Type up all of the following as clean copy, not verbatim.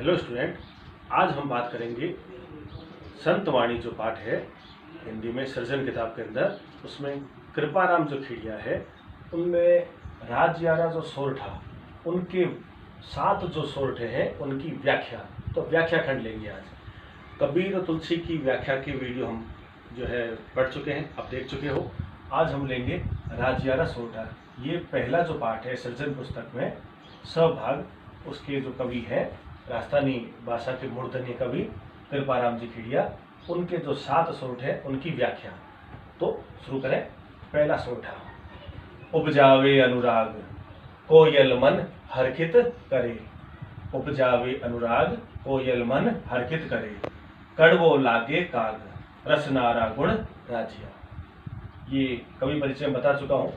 Hello student, आज हम बात करेंगे संत वाणी जो पाठ है हिंदी में सृजन किताब के अंदर, उसमें कृपाराम जो खेड़िया है उनमें राजयारा जो सोरठा उनके 7 जो सोरठे हैं उनकी व्याख्या, तो व्याख्या खंड लेंगे आज। कबीर और तुलसी की व्याख्या की वीडियो हम जो है पढ़ चुके हैं, आप देख चुके हो। आज हम लेंगे राजयारा सोरठा। ये पहला जो पाठ है सृजन पुस्तक में, सभाग उसके जो कवि हैं राजस्थानी भाषा के मूर्धन्य कवि कृपाराम जी खेड़िया, उनके जो 7 सोरठ है उनकी व्याख्या। तो शुरू करें। पहला सोरठा, उपजावे अनुराग कोयल मन हरखित करे। उपजावे अनुराग कोयल मन हरखित करे, कड़वो लागे काग रसनारा गुण राजिया। ये कवि परिचय में बता चुका हूँ।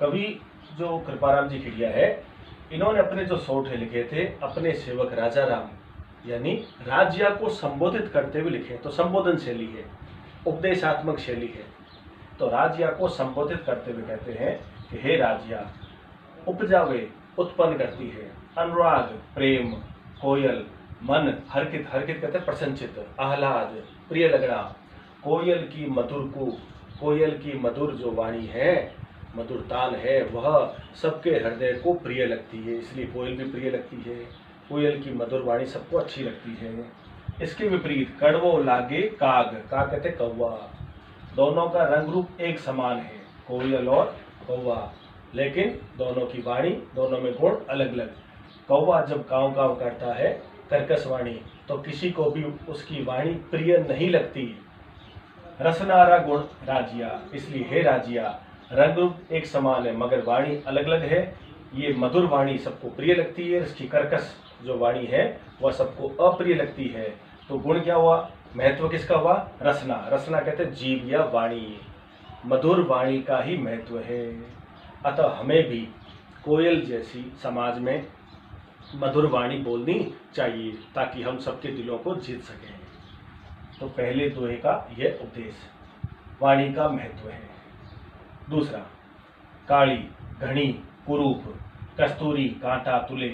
कवि जो कृपाराम जी खेड़िया है, इन्होंने अपने जो सोरठे लिखे थे अपने सेवक राजा राम यानी राजिया को संबोधित करते हुए लिखे। तो संबोधन शैली है, उपदेशात्मक शैली है। तो राजिया को संबोधित करते हुए कहते हैं कि हे राजिया, उपजावे उत्पन्न करती है, अनुराग प्रेम, कोयल मन हरखित, हरखित कहते हैं प्रसन्नचित, आह्लाद प्रिय लगना। कोयल की मधुर को, कोयल की मधुर जो वाणी है, मधुर तान है, वह सबके हृदय को प्रिय लगती है, इसलिए कोयल भी प्रिय लगती है। कोयल की मधुर वाणी सबको अच्छी लगती है। इसके विपरीत कड़वो लागे काग, काग कहते कौवा। दोनों का रंग रूप एक समान है, कोयल और कौवा, लेकिन दोनों की वाणी, दोनों में गुण अलग अलग। कौवा जब काँव काँव करता है कर्कश वाणी, तो किसी को भी उसकी वाणी प्रिय नहीं लगती। रसनारा गुण राजिया, इसलिए हे राजिया, रंग रूप एक समान है मगर वाणी अलग अलग है। ये मधुर वाणी सबको प्रिय लगती है, इसकी कर्कश जो वाणी है वह सबको अप्रिय लगती है। तो गुण क्या हुआ, महत्व किसका हुआ, रसना। रसना कहते हैं जीव या वाणी, मधुर वाणी का ही महत्व है। अतः हमें भी कोयल जैसी समाज में मधुर वाणी बोलनी चाहिए ताकि हम सबके दिलों को जीत सकें। तो पहले दोहे का यह उपदेश, वाणी का महत्व है। दूसरा, काली घनी कुरूप, कस्तूरी कांटा तुले,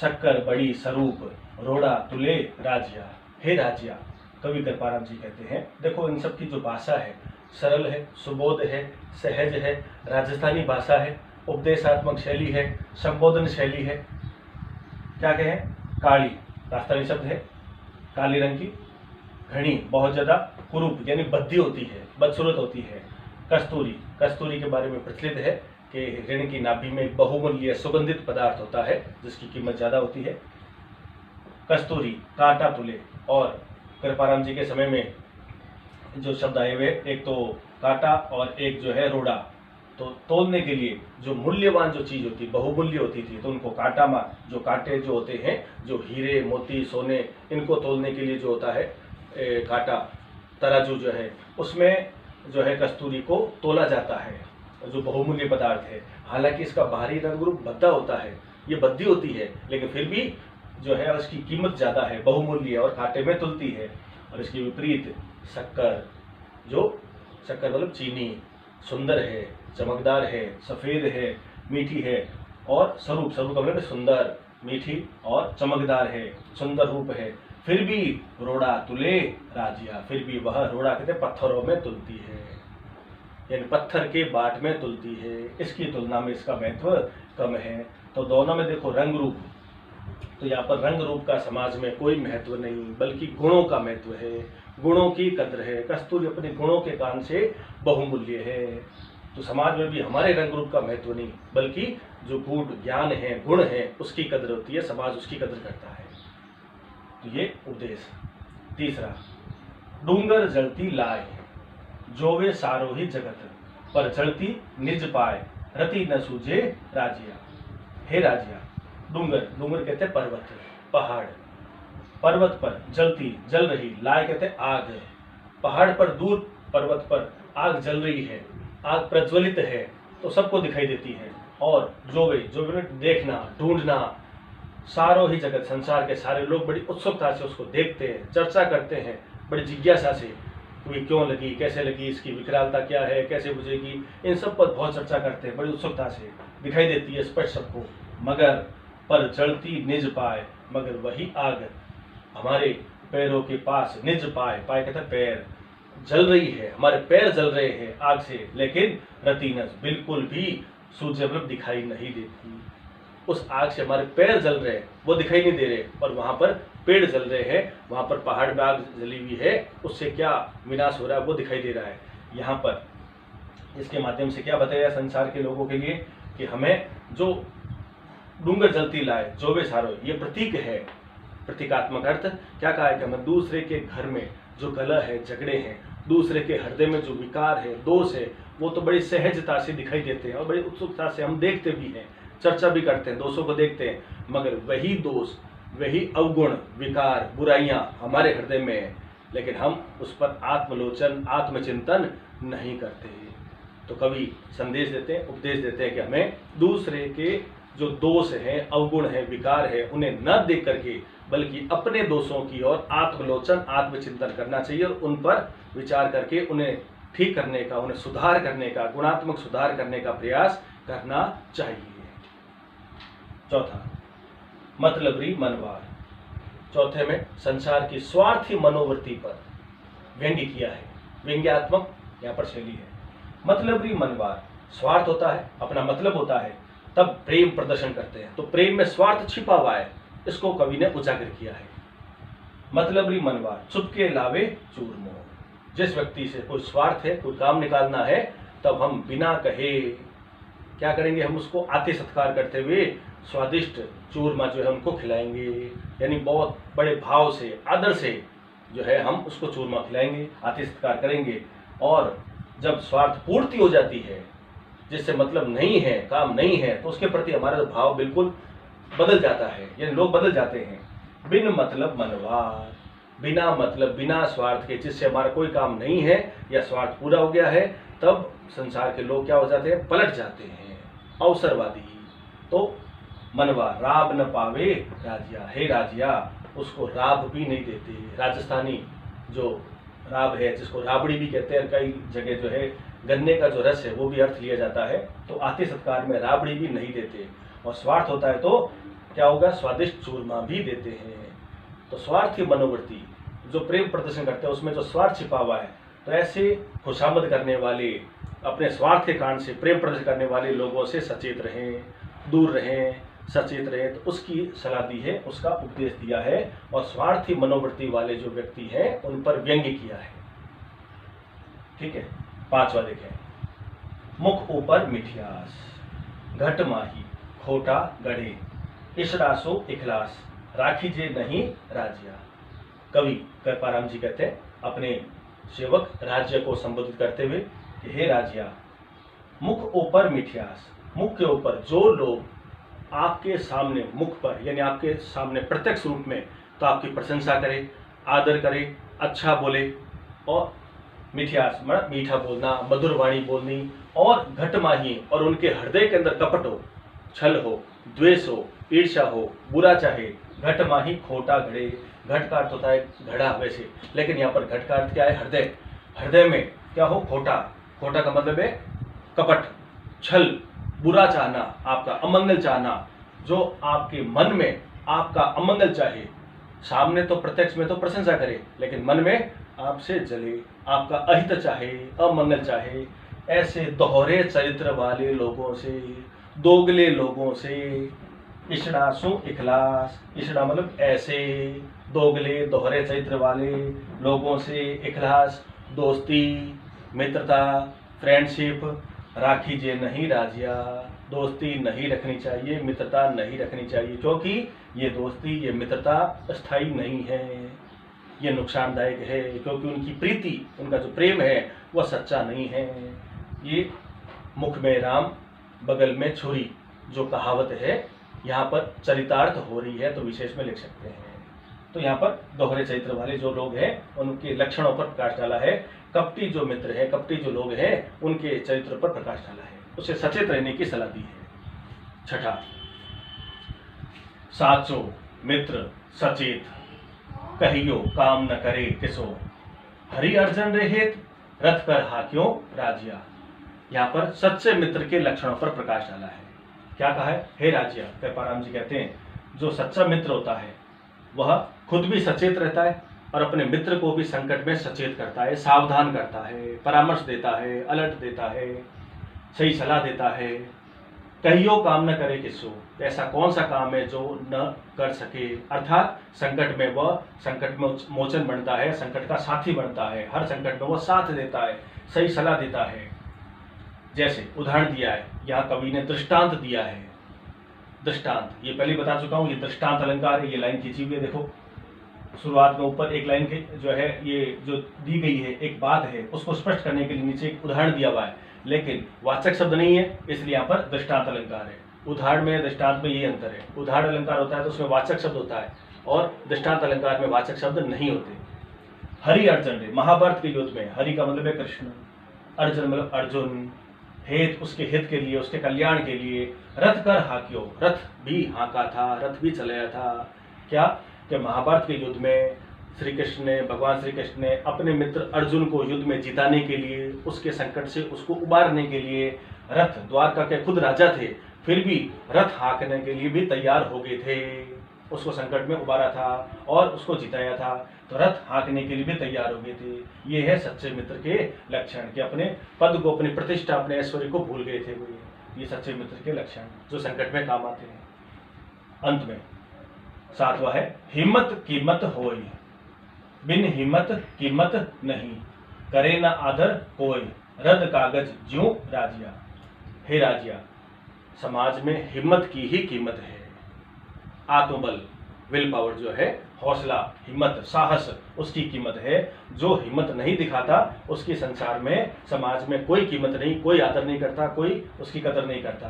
शक्कर बड़ी स्वरूप, रोड़ा तुले राजिया। हे राजिया, कवि कृपाराम जी कहते हैं, देखो इन सब की जो भाषा है सरल है, सुबोध है, सहज है, राजस्थानी भाषा है, उपदेशात्मक शैली है, संबोधन शैली है। क्या कहें, काली राजस्थानी शब्द है, काली रंग की, घनी बहुत ज्यादा, कुरूप यानी बद्धी होती है, बदसूरत होती है। कस्तूरी, कस्तूरी के बारे में प्रचलित है कि ऋण की नाभि में एक बहुमूल्य सुगंधित पदार्थ होता है जिसकी कीमत ज़्यादा होती है। कस्तूरी, कांटा तुले, और कृपाराम जी के समय में जो शब्द आए हुए, एक तो कांटा और एक जो है रोड़ा। तो तोलने के लिए जो मूल्यवान जो चीज़ होती, बहुमूल्य होती थी, तो उनको कांटा मार, जो कांटे जो होते हैं, जो हीरे मोती सोने, इनको तोलने के लिए जो होता है कांटा, तराजू जो है, उसमें जो है कस्तूरी को तोला जाता है, जो बहुमूल्य पदार्थ है। हालांकि इसका बाहरी रंग रूप भद्दा होता है, ये बद्दी होती है, लेकिन फिर भी जो है उसकी कीमत ज़्यादा है, बहुमूल्य है और कांटे में तुलती है। और इसके विपरीत शक्कर, जो शक्कर मतलब चीनी, सुंदर है, चमकदार है, सफ़ेद है, मीठी है, और स्वरूप, स्वरूप का मतलब सुंदर, मीठी और चमकदार है, सुंदर रूप है। फिर भी रोड़ा तुले राजिया, फिर भी वह रोड़ा कहते पत्थरों में तुलती है, यानी पत्थर के बाट में तुलती है। इसकी तुलना में इसका महत्व कम है। तो दोनों में देखो रंग रूप, तो यहाँ पर रंग रूप का समाज में कोई महत्व नहीं, बल्कि गुणों का महत्व है, गुणों की कद्र है। कस्तूरी अपने गुणों के कारण से बहुमूल्य है। तो समाज में भी हमारे रंग रूप का महत्व नहीं, बल्कि जो गूढ़ ज्ञान है, गुण है, उसकी कद्र होती है, समाज उसकी कद्र करता है। तो ये उपदेश। तीसरा, डूंगर जलती लाए, जोवे सारो ही जगत, पर जलती निज पाए, रति न सूझे राजिया। हे राजिया, डूंगर, डूंगर कहते हैं पर्वत, पहाड़, पर्वत पर जलती, जल रही, लाए कहते हैं आग, पहाड़ पर दूर पर्वत पर आग जल रही है, आग प्रज्वलित है तो सबको दिखाई देती है। और जोवे, जोवे देखना, ढूंढना, सारो ही जगत, संसार के सारे लोग बड़ी उत्सुकता से उसको देखते हैं, चर्चा करते हैं, बड़ी जिज्ञासा से, ये क्यों लगी, कैसे लगी, इसकी विकरालता क्या है, कैसे बुझेगी, इन सब पर बहुत चर्चा करते हैं, बड़ी उत्सुकता से दिखाई देती है स्पष्ट सबको। मगर पर जड़ती निज पाए, मगर वही आग हमारे पैरों के पास निज पाए, पाए कहता पैर, जल रही है, हमारे पैर जल रहे हैं आग से, लेकिन रतीनस बिल्कुल भी सूर्य दिखाई नहीं देती। उस आग से हमारे पैर जल रहे हैं, वो दिखाई नहीं दे रहे, और वहां पर पेड़ जल रहे हैं, वहां पर पहाड़ में आग जली हुई है, उससे क्या विनाश हो रहा है वो दिखाई दे रहा है। यहाँ पर इसके माध्यम से क्या बताया संसार के लोगों के लिए कि हमें जो डूंगर जलती लाए जो वे सारो, ये प्रतीक है, प्रतीकात्मक अर्थ क्या कहा है कि हमें दूसरे के घर में जो कलह है, झगड़े हैं, दूसरे के हृदय में जो विकार है, दोष है, वो तो बड़ी सहजता से दिखाई देते हैं और बड़ी उत्सुकता से हम देखते भी हैं, चर्चा भी करते हैं, दोषों को देखते हैं, मगर वही दोष, वही अवगुण, विकार, बुराइयां हमारे हृदय में है, लेकिन हम उस पर आत्मलोचन, आत्मचिंतन नहीं करते। तो कवि संदेश देते हैं, उपदेश देते हैं कि हमें दूसरे के जो दोष हैं, अवगुण हैं, विकार है, उन्हें न देख करके बल्कि अपने दोषों की ओर आत्मलोचन, आत्मचिंतन करना चाहिए और उन पर विचार करके उन्हें ठीक करने का, उन्हें सुधार करने का, गुणात्मक सुधार करने का प्रयास करना चाहिए। चौथा, मतलबी मनवार। चौथे में संसार की स्वार्थी मनोवृत्ति पर व्यंग्य किया है, व्यंग्यात्मक यहाँ पर शैली है। मतलबी मनवार, स्वार्थ होता है, अपना मतलब होता है, तब प्रेम प्रदर्शन करते हैं, तो प्रेम में स्वार्थ छिपा हुआ है, इसको कवि ने उजागर किया है। मतलबी मनवार, चुपके लावे चूरमो। जिस व्यक्ति से कोई स्वार्थ है, कोई काम निकालना है, तब हम बिना कहे क्या करेंगे, हम उसको आतिथ्य सत्कार करते हुए स्वादिष्ट चूरमा जो है उनको खिलाएंगे, यानी बहुत बड़े भाव से, आदर से जो है हम उसको चूरमा खिलाएंगे, आतिथ्य सत्कार करेंगे। और जब स्वार्थ पूर्ति हो जाती है, जिससे मतलब नहीं है, काम नहीं है, तो उसके प्रति हमारा भाव बिल्कुल बदल जाता है, यानी लोग बदल जाते हैं। बिन मतलब मनवार, बिना मतलब, बिना स्वार्थ के, जिससे हमारा कोई काम नहीं है या स्वार्थ पूरा हो गया है, तब संसार के लोग क्या हो जाते हैं, पलट जाते हैं, अवसरवादी। तो मनवा, राब न पावे राजिया, हे राजिया, उसको राब भी नहीं देते। राजस्थानी जो राब है, जिसको राबड़ी भी कहते हैं, कई जगह जो है गन्ने का जो रस है वो भी अर्थ लिया जाता है, तो आतिथ्य सत्कार में राबड़ी भी नहीं देते। और स्वार्थ होता है तो क्या होगा, स्वादिष्ट चूरमा भी देते हैं। तो स्वार्थी मनोवृत्ति जो प्रेम प्रदर्शन करते हैं, उसमें जो स्वार्थ छिपा हुआ है, तो ऐसे खुशामद करने वाले, अपने स्वार्थ के कारण से प्रेम प्रदर्शन करने वाले लोगों से सचेत रहें, दूर रहें, सचेत रहें। तो उसकी सलाह दी है, उसका उपदेश दिया है, और स्वार्थी मनोवृत्ति वाले जो व्यक्ति हैं उन पर व्यंग्य किया है। ठीक है, पांचवा देखें, मुख ऊपर मिठियास, घट माही खोटा गढ़े, इसरासो इखलास, राखी जे नहीं राजिया। कवि कृपाराम जी कहते हैं अपने सेवक राज्य को संबोधित करते हुए कि हे राजिया, मुख ऊपर मिठियास, मुख के ऊपर जो लोग आपके सामने, मुख पर यानी आपके सामने प्रत्यक्ष रूप में तो आपकी प्रशंसा करे, आदर करे, अच्छा बोले, और मिठियास मीठा बोलना, मधुर वाणी बोलनी, और घटमाही, और उनके हृदय के अंदर कपट हो, छल हो, द्वेष हो, ईर्ष्या हो, बुरा चाहे, घटमाही खोटा घड़े। घट का अर्थ होता है घड़ा वैसे, लेकिन यहाँ पर घट का अर्थ क्या है, हृदय। हृदय में क्या हो, खोटा। खोटा का मतलब है कपट, छल, बुरा चाहना, आपका अमंगल चाहना, जो आपके मन में आपका अमंगल चाहे, सामने तो प्रत्यक्ष में तो प्रशंसा करे, लेकिन मन में आपसे जले, आपका अहित चाहे, अमंगल चाहे। ऐसे दोहरे चरित्र वाले लोगों से, दोगले लोगों से, इशड़ासु इखलास, इशड़ा मतलब ऐसे, दोगले दोहरे चरित्र वाले लोगों से इखलास, दोस्ती, मित्रता, फ्रेंडशिप, राखी जे नहीं राजिया, दोस्ती नहीं रखनी चाहिए, मित्रता नहीं रखनी चाहिए, क्योंकि ये दोस्ती, ये मित्रता स्थायी नहीं है, ये नुकसानदायक है, क्योंकि उनकी प्रीति, उनका जो प्रेम है वह सच्चा नहीं है। ये मुख में राम बगल में छुरी जो कहावत है, यहाँ पर चरितार्थ हो रही है, तो विशेष में लिख सकते हैं। तो यहाँ पर दोहरे चरित्र वाले जो लोग हैं उनके लक्षणों पर प्रकाश डाला है, कपटी जो मित्र है, कपटी जो लोग हैं उनके चरित्र पर प्रकाश डाला है, उसे सचेत रहने की सलाह दी है। छठा, साचो मित्र सचेत, कहियो काम न करे किसो, हरि अर्जन रहेत रथ कर हाक्यों राजिया। यहाँ पर सच्चे मित्र के लक्षणों पर प्रकाश डाला है। क्या कहा है, हे राजिया, कृपाराम जी कहते हैं जो सच्चा मित्र होता है वह खुद भी सचेत रहता है और अपने मित्र को भी संकट में सचेत करता है, सावधान करता है, परामर्श देता है, अलर्ट देता है, सही सलाह देता है। कहियो काम न करे किसो, ऐसा कौन सा काम है जो न कर सके, अर्थात संकट में वह संकट में मोचन बनता है, संकट का साथी बनता है, हर संकट में वह साथ देता है, सही सलाह देता है। जैसे उदाहरण दिया है, यहाँ कवि ने दृष्टांत दिया है। दृष्टांत ये पहले बता चुका हूँ, ये दृष्टांत अलंकार है। ये लाइन खींची हुई है, देखो शुरुआत में ऊपर एक लाइन के जो है ये जो दी गई है, एक बात है, उसको स्पष्ट करने के लिए नीचे एक उदाहरण दिया हुआ है, लेकिन वाचक शब्द नहीं है, इसलिए यहाँ पर दृष्टांत अलंकार है। उदाहरण में दृष्टांत में ये अंतर है, उदाहरण अलंकार होता है तो उसमें वाचक शब्द होता है और दृष्टांत अलंकार में वाचक शब्द नहीं होते। हरि अर्जुन, महाभारत के युद्ध में हरि का मतलब है कृष्ण, अर्जुन मतलब अर्जुन, हेत उसके हित के लिए, उसके कल्याण के लिए रथ कर हाकियो, रथ भी हाँका था, रथ भी चलाया था। क्या कि महाभारत के युद्ध में श्री कृष्ण ने, भगवान श्री कृष्ण ने अपने मित्र अर्जुन को युद्ध में जिताने के लिए, उसके संकट से उसको उबारने के लिए रथ, द्वारका के खुद राजा थे फिर भी रथ हाँकने के लिए भी तैयार हो गए थे। उसको संकट में उबारा था और उसको जिताया था, तो रथ हाँकने के लिए भी तैयार हो गए थे। ये है सच्चे मित्र के लक्षण कि अपने पद को, अपनी प्रतिष्ठा, अपने ऐश्वर्य को भूल गए थे वो। ये सच्चे मित्र के लक्षण जो संकट में काम आते हैं। अंत में 7वां है, हिम्मत कीमत होई, बिन हिम्मत कीमत नहीं, करे न आदर कोई, रद्द कागज ज्यों राजिया। हे राजिया, समाज में हिम्मत की ही कीमत है। आत्मबल, विल पावर जो है, हौसला, हिम्मत, साहस, उसकी कीमत है। जो हिम्मत नहीं दिखाता उसकी संसार में, समाज में कोई कीमत नहीं, कोई आदर नहीं करता, कोई उसकी कदर नहीं करता।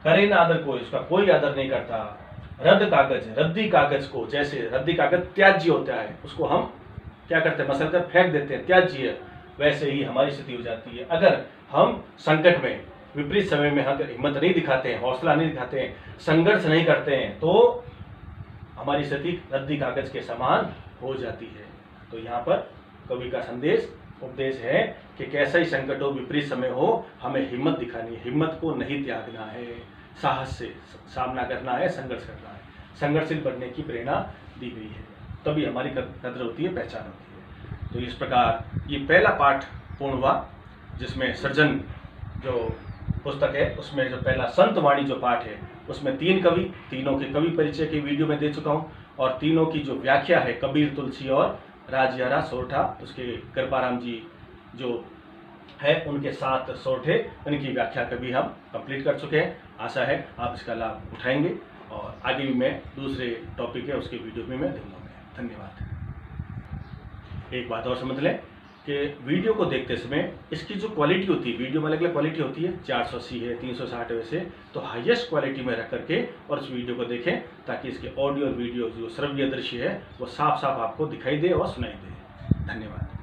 करे न आदर कोई, उसका कोई आदर नहीं करता। रद्द कागज, रद्दी कागज को, जैसे रद्दी कागज त्याज्य होता है, उसको हम क्या करते हैं, मसल कर फेंक देते हैं, त्याज्य, वैसे ही हमारी स्थिति हो जाती है। अगर हम संकट में, विपरीत समय में अगर हिम्मत नहीं दिखाते हैं, हौसला नहीं दिखाते हैं, संघर्ष नहीं करते हैं, तो हमारी स्थिति रद्दी कागज के समान हो जाती है। तो यहाँ पर कवि का संदेश, उपदेश है कि कैसा ही संकट हो, विपरीत समय हो, हमें हिम्मत दिखानी है, हिम्मत को नहीं त्यागना है, साहस से सामना करना है, संघर्ष करना है, संघर्षशील बनने की प्रेरणा दी गई है, तभी हमारी कदर होती है, पहचान होती है। तो इस प्रकार ये पहला पाठ पूर्ण हुआ, जिसमें सृजन जो पुस्तक है उसमें जो पहला संत वाणी जो पाठ है उसमें 3 कवि, तीनों के कवि परिचय की वीडियो में दे चुका हूँ, और तीनों की जो व्याख्या है, कबीर, तुलसी और राजयारा सोरठा, उसके कृपाराम जी जो है उनके 7 सोरठे, उनकी व्याख्या कभी हम कंप्लीट कर चुके हैं। आशा है आप इसका लाभ उठाएंगे, और आगे भी मैं दूसरे टॉपिक है उसके वीडियो में मैं दूंगा। धन्यवाद। एक बात और समझ लें कि वीडियो को देखते समय इसकी जो क्वालिटी होती है, वीडियो में अलग अलग क्वालिटी होती है, 480 है, 360 है, वैसे तो हाईएस्ट क्वालिटी में रख करके और इस वीडियो को देखें, ताकि इसके ऑडियो और वीडियो जो श्रव्य दृश्य है वो साफ साफ आपको दिखाई दे और सुनाई दे। धन्यवाद।